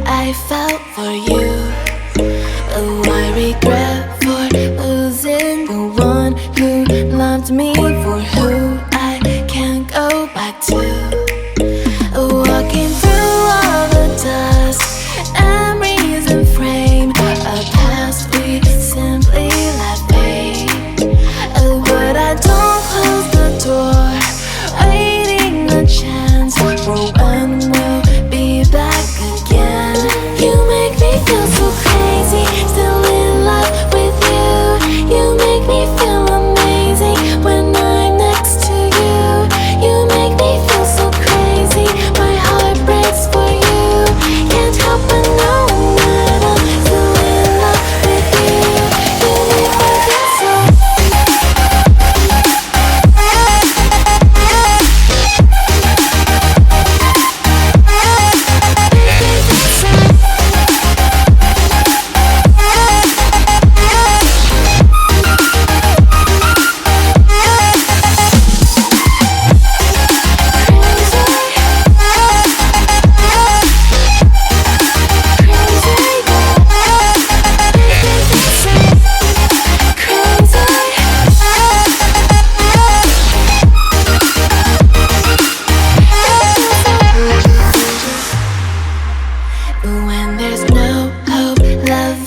I felt for you. Oh, I regret for losing the one who loved me, for who I can't go back to. Walking through all the dust, memories and frame a past we simply let fade. But I don't close the door, waiting a chance for when we'll be back again. You make me feel so crazy, still in love with you. You make me feel amazing when I'm next to you. You make me feel so crazy, my heart breaks for you. Can't help but know that I'm still in love with you. You make me feel so. When there's no hope, love